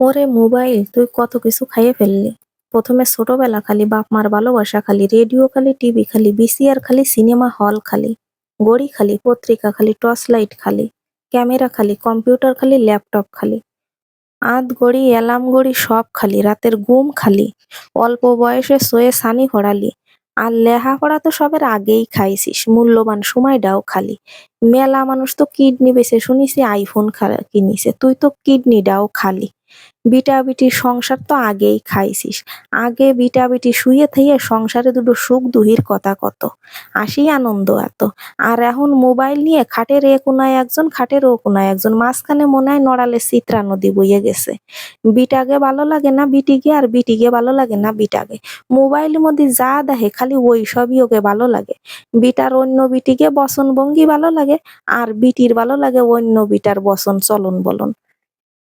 ওরে মোবাইল, তুই কত কিছু খাইয়ে ফেললি। প্রথমে ছোটবেলা খালি বাপ মার ভালোবাসা খালি, রেডিও খালি, টিভি খালি, ভিসিআর খালি, সিনেমা হল খালি, ঘড়ি খালি, পত্রিকা খালি, টর্চ লাইট খালি, ক্যামেরা খালি, কম্পিউটার খালি, ল্যাপটপ খালি, আধ ঘড়ি, অ্যালার্ম ঘড়ি সব খালি, রাতের ঘুম খালি, অল্প বয়সে সয়ে সানি হরালি। আর লেহাপড়া তো সবের আগেই খাইছিস, মূল্যবান সময়টাও খালি। মেলা মানুষ তো কিডনি বেচে শুনিছি আইফোন কিনিছে, তুই তো কিডনিটাও খালি। বিটাবিটির সংসার তো আগেই খাইছিস। আগে বিটাবিটি শুয়ে থেয়ে সংসারে দুটো সুখ দুহির কথা কত, আসি আনন্দ এত। আর এখন মোবাইল নিয়ে খাটের এ কোনায় একজন, খাটের ও কোনায় একজন, মাঝখানে মনে হয় নড়ালে চিত্রা নদী বইয়ে গেছে। বিটাকে ভালো লাগে না বিটিকে, আর বিটিকে ভালো লাগে না বিটাকে। মোবাইলের মধ্যে যা দেখে খালি ওই সবই ওকে ভালো লাগে। বিটার অন্য বিটিকে বচন ভঙ্গি ভালো লাগে, আর বিটির ভালো লাগে অন্য বিটার বচন চলন বলন।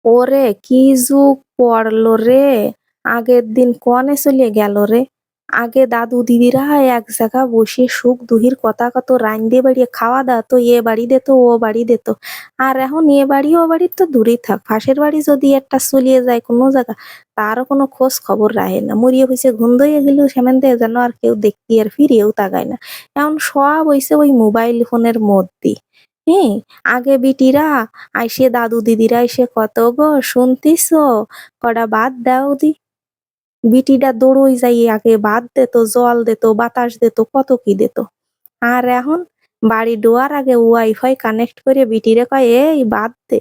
ওরে কি যুগ পড়লো রে! আগের দিন কনে চলে গেল রে! আগে দাদু দিদিরা এক জায়গা বসে সুখ দুহির কথা কত, রাইন্দে বাড়িয়ে খাওয়া দাওয়া তো এ বাড়ি দিত ও বাড়ি দিত। আর এখন এ বাড়ি ও বাড়ি তো দূরেই থাক, পাশের বাড়ি যদি একটা চলিয়ে যায় কোনো জায়গা, তারও কোনো খোঁজ খবর রাখে না। মরিয়ে হয়েছে ঘুম ধইয়ে গেলেও সেখান থেকে যেন আর কেউ দেখতে আর ফিরেও তাকায় না। এখন সব হইছে ওই মোবাইল ফোনের মধ্যে। হ্যাঁ, আগে বিটিরা আইসে, দাদু দিদিরা এসে কত গো শুনতিস, কটা ভাত দাও দি। বিটিটা দৌড়ই যাই আগে ভাত দিত, জল দিত, বাতাস দিত, কত কি দিত। আর এখন বাড়ি ডোয়ার আগে ওয়াইফাই কানেক্ট করে বিটিরে কয় এই ভাত দে।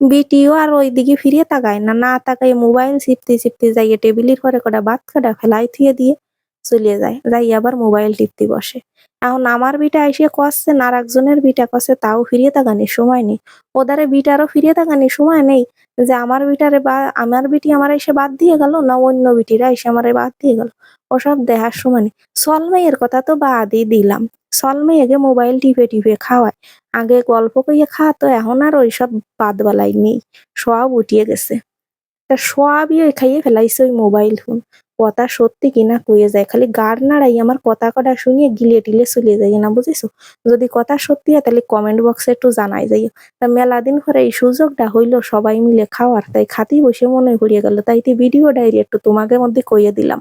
বিটিও আর ওইদিকে ফিরে তাকায় না, না তাকায় মোবাইল চিপতে চিপতে যাইয়ে টেবিলের পরে কটা ভাত কাটা ফেলাই থুয়ে দিয়ে চলিয়ে যায়, যাই আবার মোবাইল টিপতে বসে। এখন আমার বিটা এসে কষছে, আর একজনের বিটা কষে, তাও ফিরিয়ে তাকানির সময় নেই। ওদারে বিটারও ফিরিয়ে তাকানির সময় নেই, যে আমার বিটারে বা আমার বিটি আমার এসে বাদ দিয়ে গেল, না অন্য বিটিরা এসে আমার বাদ দিয়ে গেল, ওসব দেখার সময় নেই। সলমেয়ের কথা তো বাদই দিলাম, সলমেয়েকে মোবাইল টিপে টিপে খাওয়ায়। আগে গল্প কইয়ে খাওয়াতো, এখন আর ওইসব বাদ বালাই নেই, সব উঠিয়ে গেছে। তা সবই ওই খাইয়ে ফেলাইছে ওই মোবাইল ফোন। কথা সত্যি কিনা কইয়ে যায়, খালি গাড় নাড়াই আমার কথা কটা শুনিয়ে গিলে টিলে চলে যাই না, বুঝেছো? যদি কথা সত্যি হয় তাহলে কমেন্ট বক্সে একটু জানাই যাইও। তা মেলা দিন পরে এই সুযোগটা হইলো সবাই মিলে খাওয়ার, তাই খাতেই বসে মনে করিয়ে গেল, তাই ভিডিও ডায়েরি একটু তোমাদের মধ্যে কইয়ে দিলাম।